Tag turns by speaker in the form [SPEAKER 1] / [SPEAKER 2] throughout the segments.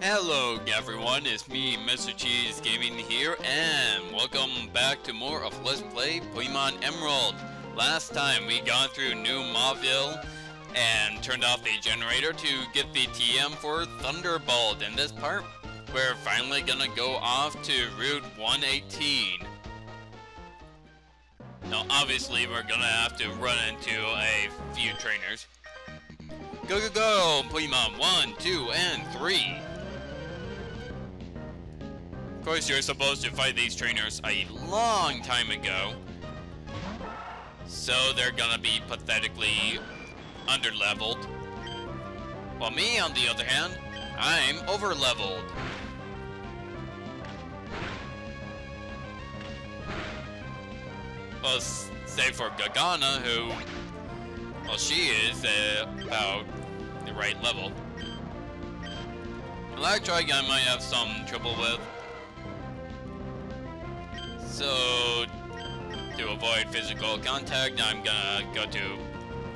[SPEAKER 1] Hello everyone, it's me, Mr. Cheese Gaming here, and welcome back to more of Let's Play Pokemon Emerald. Last time we got through New Mauville and turned off the generator to get the TM for Thunderbolt. In this part, we're finally gonna go off to Route 118. Now obviously we're gonna have to run into a few trainers. Go go go! Pokemon 1, 2, and 3! Of course, you're supposed to fight these trainers a long time ago, so they're gonna be pathetically underleveled. While me, on the other hand, I'm overleveled. Well, save for Gagana, who, well, she is about the right level. Electric I might have some trouble with. So, to avoid physical contact, I'm gonna go to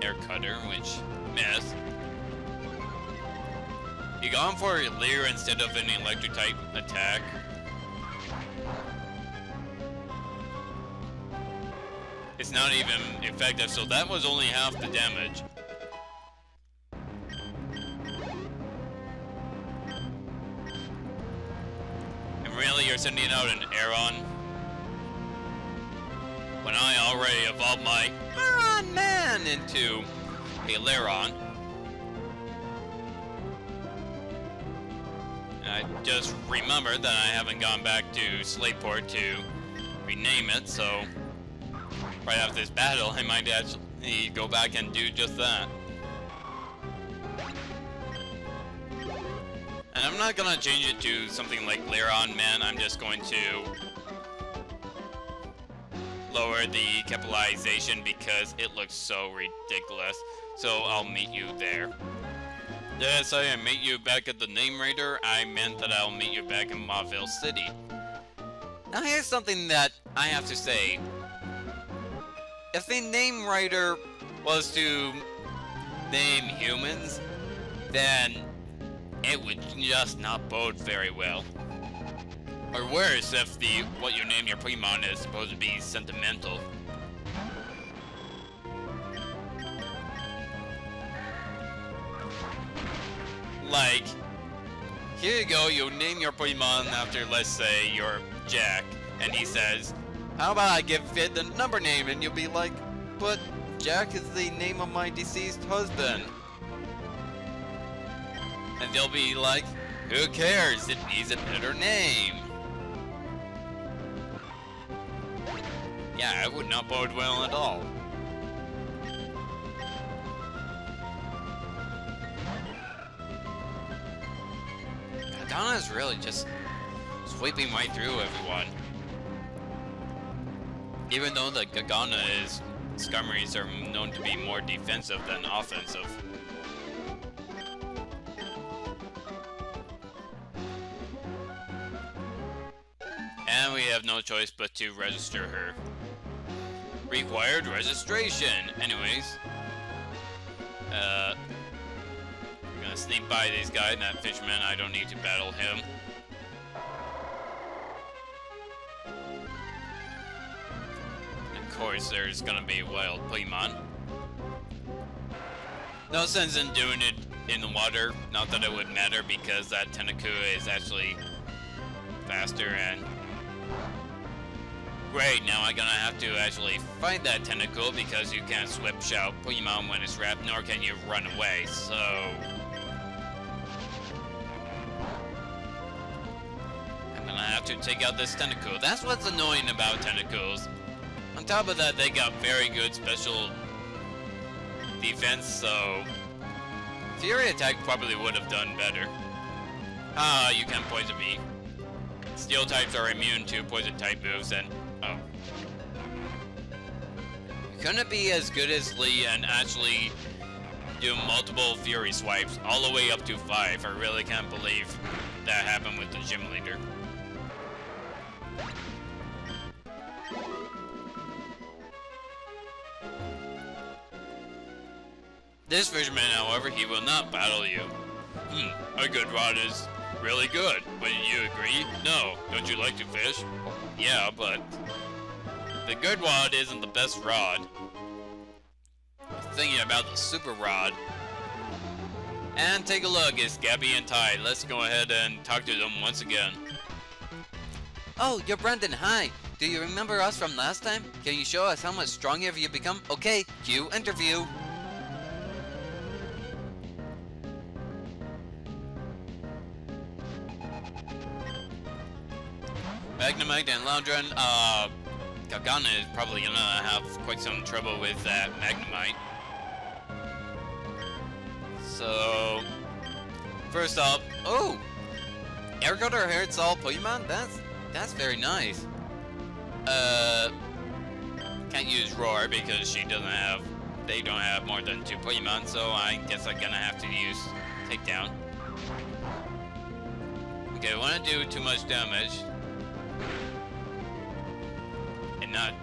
[SPEAKER 1] Air Cutter, which missed. You gone for a Leer instead of an electric type attack. It's not even effective, so that was only half the damage. And really, you're sending out an Aeron? When I already evolved my Aeron Man into a Lairon. And I just remembered that I haven't gone back to Slateport to rename it, so right after this battle, I might actually go back and do just that. And I'm not gonna change it to something like Lairon Man, I'm just going to lower the capitalization because it looks so ridiculous. So I'll meet you there. Yes, I meet you back at the Name Raider. I meant that I'll meet you back in Mauville City. Now here's something that I have to say. If the Name Writer was to name humans, then it would just not bode very well. Or worse, if what you name your Pokemon is supposed to be sentimental. Like, here you go, you name your Pokemon after, let's say, your Jack, and he says, how about I give it the number name? And you'll be like, but Jack is the name of my deceased husband. And they'll be like, who cares? It needs a better name. Yeah, it would not bode well at all. Gagana is really just sweeping right through everyone. Even though the Gagana's Skarmories are known to be more defensive than offensive. And we have no choice but to register her. Required registration! Anyways. I'm gonna sneak by these guys. That fisherman, I don't need to battle him. Of course, there's gonna be wild Pokemon. No sense in doing it in the water. Not that it would matter because that Tentaku is actually faster and... Great, now I'm gonna have to actually fight that Tentacle because you can't switch out Pokemon when it's wrapped, nor can you run away, so... I'm gonna have to take out this Tentacle. That's what's annoying about Tentacles. On top of that, they got very good special defense, so... Fury Attack probably would have done better. Ah, you can poison me. Steel types are immune to poison type moves, and... oh. Couldn't it be as good as Lee and actually do multiple Fury swipes all the way up to 5? I really can't believe that happened with the gym leader. This fisherman, however, he will not battle you. A good rod is really good. Wouldn't you agree? No. Don't you like to fish? Yeah, but the good rod isn't the best rod. Thinking about the super rod. And take a look, it's Gabby and Ty. Let's go ahead and talk to them once again.
[SPEAKER 2] Oh, you're Brendan, hi! Do you remember us from last time? Can you show us how much stronger you've become? Okay, cue interview!
[SPEAKER 1] Magnemite and Loudron, Gargana is probably gonna have quite some trouble with that Magnemite. So, first up,
[SPEAKER 2] oh! Air Cutter hurts all Pokemon? That's very nice.
[SPEAKER 1] Can't use Roar because they don't have more than 2 Pokemon, so I guess I'm gonna have to use Takedown. Okay, I wanna do too much damage. And not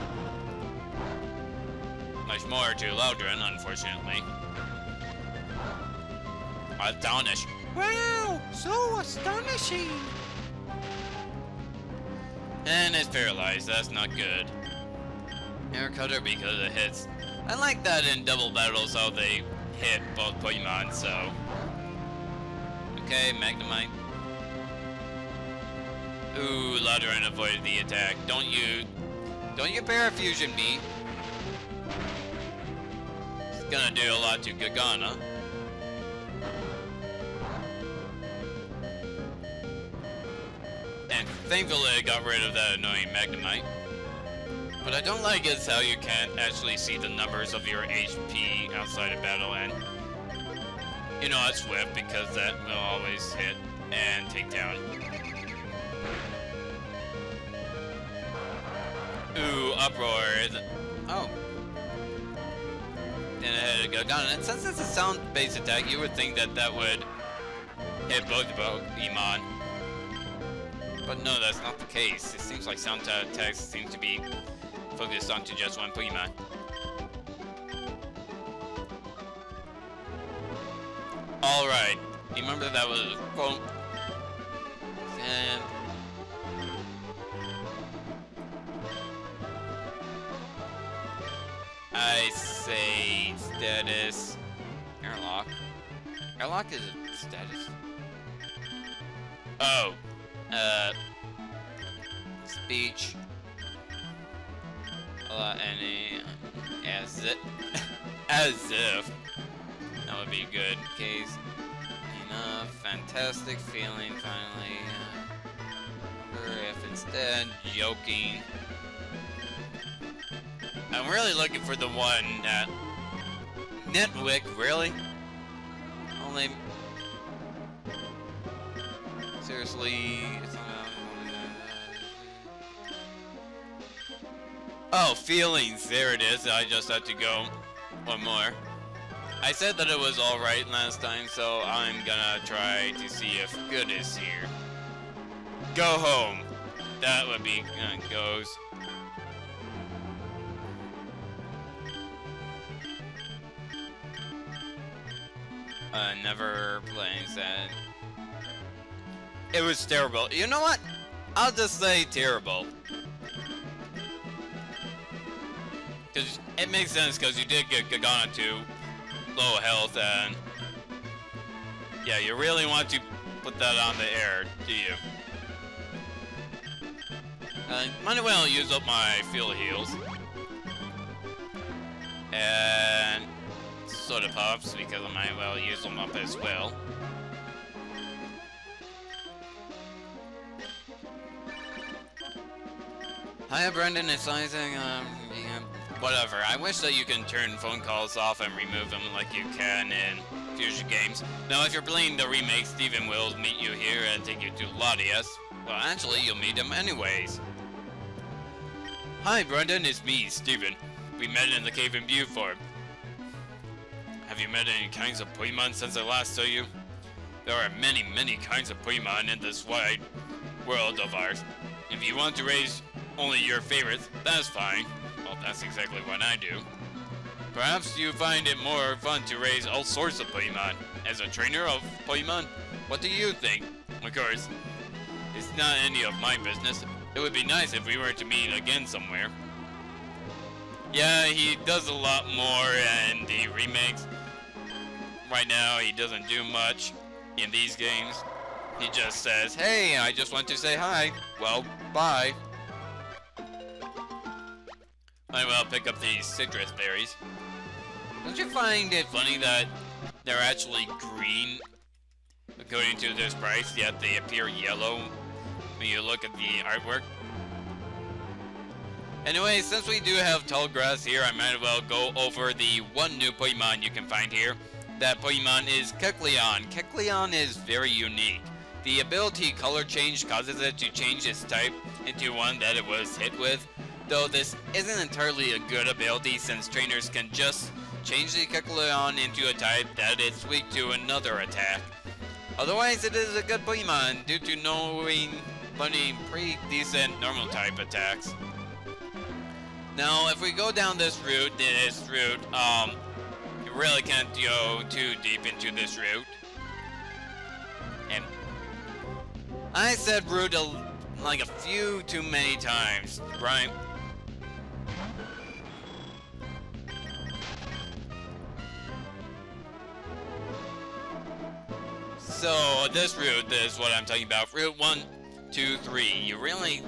[SPEAKER 1] much more to Loudron, unfortunately. Astonish.
[SPEAKER 2] Wow! So astonishing!
[SPEAKER 1] And it's paralyzed, that's not good. Air Cutter because it hits. I like that in double battles how they hit both Pokemon, so. Okay, Magnemite. Ooh, Loudron avoided the attack. Don't you Parafusion me. It's gonna do a lot to Gargana. And thankfully I got rid of that annoying Magnemite. What I don't like is how you can't actually see the numbers of your HP outside of battle, and you know it's Swift because that will always hit and take down. Ooh, Uproar.
[SPEAKER 2] Oh.
[SPEAKER 1] And it hit Gargana. And since it's a sound-based attack, you would think that that would hit both Pokemon. But no, that's not the case. It seems like sound attacks seem to be focused onto just one Pokemon. Alright. Remember that was a quote. And I say status Airlock. Airlock is a status. Oh. Speech. Any as it as if that would be a good case. Enough fantastic feeling finally. Or if instead joking. I'm really looking for the one that Netwick, really? Only seriously. Oh, feelings. There it is. I just had to go one more. I said that it was alright last time, so I'm gonna try to see if good is here. Go home. That would be goes. Never playing that. It was terrible. You know what? I'll just say terrible. Because it makes sense because you did get Gargana to low health, and yeah, you really want to put that on the air, do you? Might as well use up my field heals. And soda pops because I might well use them up as well. Hiya Brendan, it's Isaac, yeah, whatever. I wish that you can turn phone calls off and remove them like you can in future games. Now if you're playing the remake, Steven will meet you here and take you to LATIAS. Well actually, you'll meet him anyways. Hi Brendan, it's me, Steven. We met in the cave in Beaufort. Have you met any kinds of Pokemon since I last saw you? There are many, many kinds of Pokemon in this wide world of ours. If you want to raise only your favorites, that's fine. Well, that's exactly what I do. Perhaps you find it more fun to raise all sorts of Pokemon. As a trainer of Pokemon, what do you think? Of course, it's not any of my business. It would be nice if we were to meet again somewhere. Yeah, he does a lot more in the remakes. Right now, he doesn't do much in these games. He just says, hey, I just want to say hi. Well, bye. I will pick up these citrus berries. Don't you find it funny that they're actually green according to this price, yet they appear yellow when you look at the artwork? Anyway, since we do have tall grass here, I might as well go over the one new Pokemon you can find here. That Pokemon is Kecleon. Kecleon is very unique. The ability color change causes it to change its type into one that it was hit with, though this isn't entirely a good ability since trainers can just change the Kecleon into a type that it's weak to another attack. Otherwise, it is a good Pokemon due to learning pretty decent normal type attacks. Now, if we go down this route, you really can't go too deep into this route. And I said route like a few too many times, right? So this route is what I'm talking about. Route 1, 2, 3. You really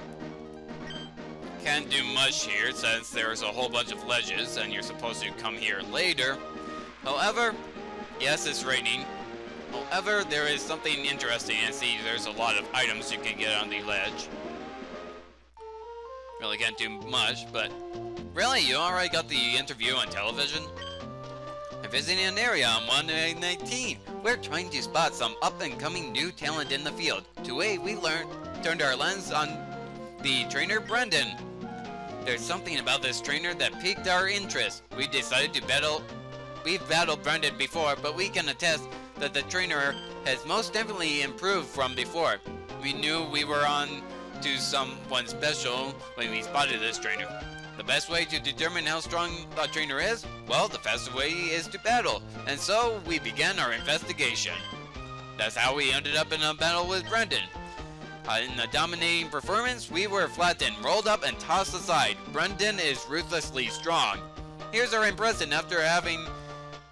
[SPEAKER 1] can't do much here since there's a whole bunch of ledges and you're supposed to come here later. However, yes, it's raining. However, there is something interesting, and see, there's a lot of items you can get on the ledge. Really can't do much, but really, you already got the interview on television? I'm visiting an area on 119. We're trying to spot some up-and-coming new talent in the field. Today, we turned our lens on the trainer Brendan. There's something about this trainer that piqued our interest. We decided to battle. We've battled Brendan before, but we can attest that the trainer has most definitely improved from before. We knew we were on to someone special when we spotted this trainer. The best way to determine how strong a trainer is? Well, the fastest way is to battle. And so, we began our investigation. That's how we ended up in a battle with Brendan. In a dominating performance, we were flattened, rolled up, and tossed aside. Brendan is ruthlessly strong. Here's our impression after having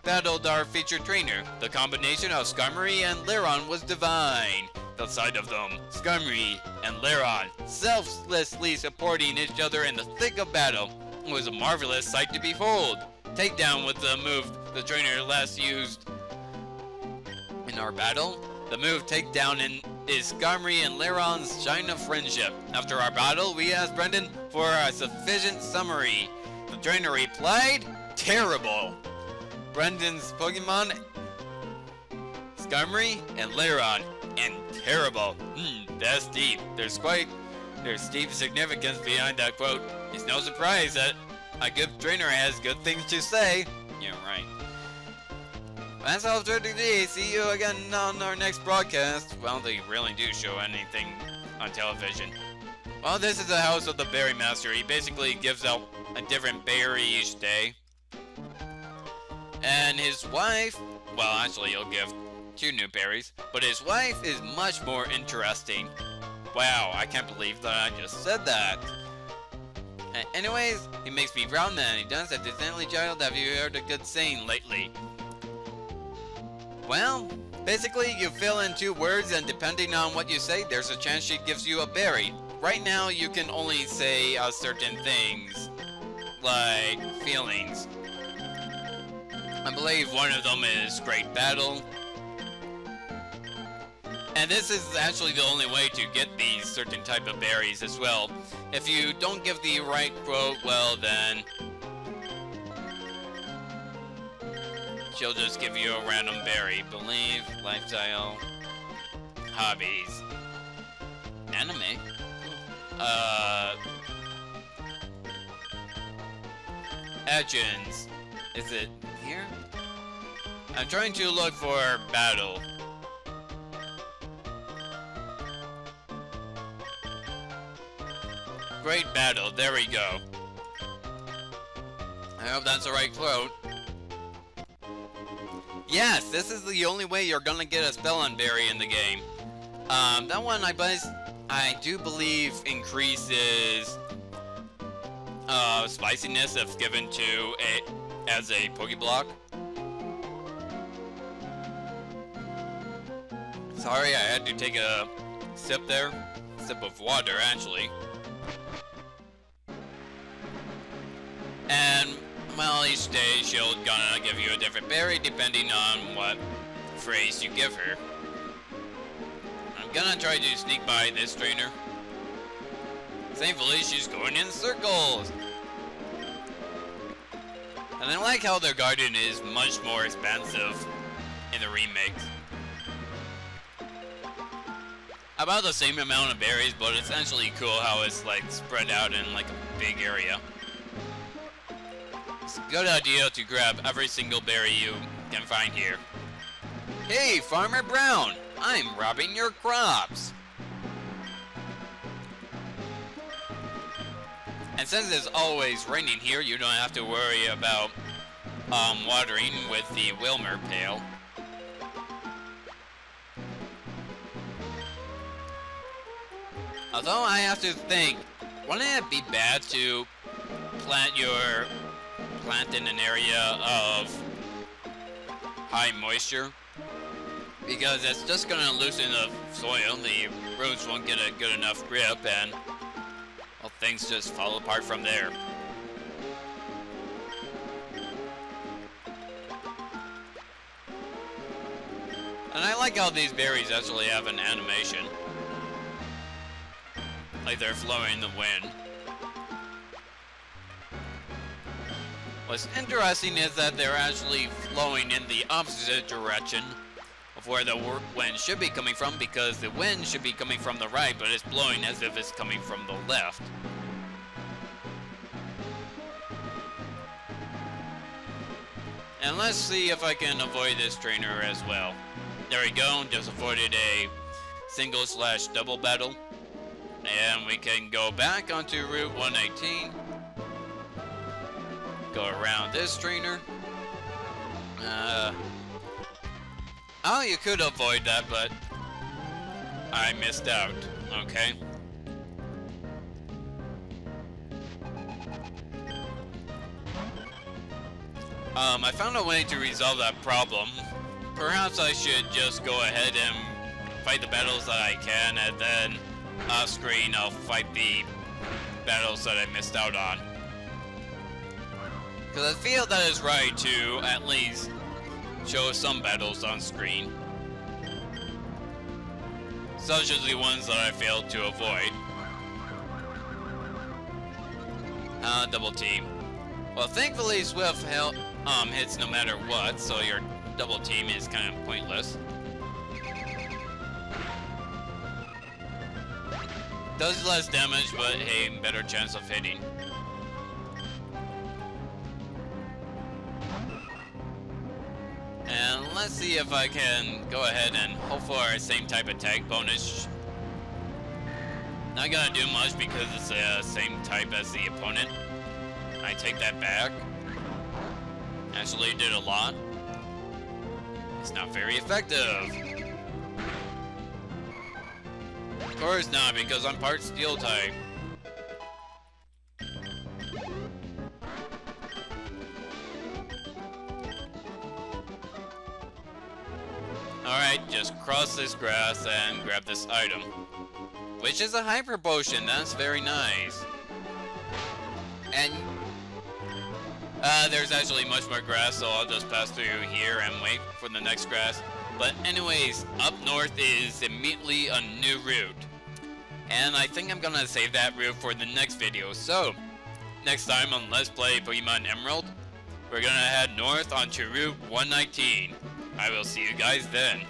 [SPEAKER 1] battled our featured trainer. The combination of Skarmory and Lairon was divine. The sight of them, Skarmory and Lairon, selflessly supporting each other in the thick of battle, was a marvelous sight to behold. Takedown was the move the trainer last used in our battle. The move takedown is Skarmory and Lairon's shine of friendship. After our battle, we asked Brendan for a sufficient summary. The trainer replied, terrible. Brendan's Pokemon, Skarmory and Lairon, and terrible. That's deep. There's deep significance behind that quote. It's no surprise that a good trainer has good things to say. Yeah, right. That's all for today. See you again on our next broadcast. Well, they really do show anything on television. Well, this is the house of the Berry Master. He basically gives out a different berry each day. And his wife, well, actually, he'll give 2 new berries, but his wife is much more interesting. Wow, I can't believe that I just said that. Anyways, he makes me proud and he does that. Definitely, child, have you heard a good saying lately? Well, basically, you fill in 2 words, and depending on what you say, there's a chance she gives you a berry. Right now, you can only say certain things, like feelings. I believe one of them is great battle. And this is actually the only way to get these certain type of berries as well. If you don't give the right quote, well then she'll just give you a random berry. Believe, lifestyle, hobbies, anime, actions. Is it here? I'm trying to look for battle. Great battle, there we go. I hope that's the right quote.
[SPEAKER 2] Yes, this is the only way you're gonna get a Spelon Berry in the game. That one I do believe increases spiciness if given to as a Pokeblock. Sorry, I had to take a sip there. Sip of water, actually. And, well, each day she'll gonna give you a different berry depending on what phrase you give her. I'm gonna try to sneak by this trainer. Thankfully, she's going in circles. And I like how their garden is much more expansive in the remakes. About the same amount of berries, but it's actually cool how it's like spread out in like a big area. It's a good idea to grab every single berry you can find here. Hey, Farmer Brown! I'm robbing your crops! And since it's always raining here, you don't have to worry about watering with the Wilmer pail. Although I have to think, wouldn't it be bad to plant in an area of high moisture? Because it's just gonna loosen the soil, the roots won't get a good enough grip, and well, things just fall apart from there. And I like how these berries actually have an animation. Like they're flowing in the wind. What's interesting is that they're actually flowing in the opposite direction of where the wind should be coming from, because the wind should be coming from the right, but it's blowing as if it's coming from the left. And let's see if I can avoid this trainer as well. There we go, just avoided a single/double battle. And we can go back onto Route 118. Go around this trainer. Oh, you could avoid that, but I missed out. Okay. I found a way to resolve that problem. Perhaps I should just go ahead and fight the battles that I can, and then off screen I'll fight the battles that I missed out on. Because I feel that is right to at least show some battles on screen, such as the ones that I failed to avoid. Double team. Well, thankfully Swift hits no matter what, so your double team is kind of pointless. Does less damage, but hey, better chance of hitting. And let's see if I can go ahead and hope for the same type of tag bonus. Not gonna do much because it's the same type as the opponent. I take that back. Actually did a lot. It's not very effective. Of course not, because I'm part steel type. Alright, just cross this grass and grab this item. Which is a hyper potion, that's very nice. And there's actually much more grass, so I'll just pass through here and wait for the next grass. But anyways, up north is immediately a new route. And I think I'm gonna save that route for the next video. So, next time on Let's Play Pokemon Emerald, we're gonna head north onto Route 119. I will see you guys then.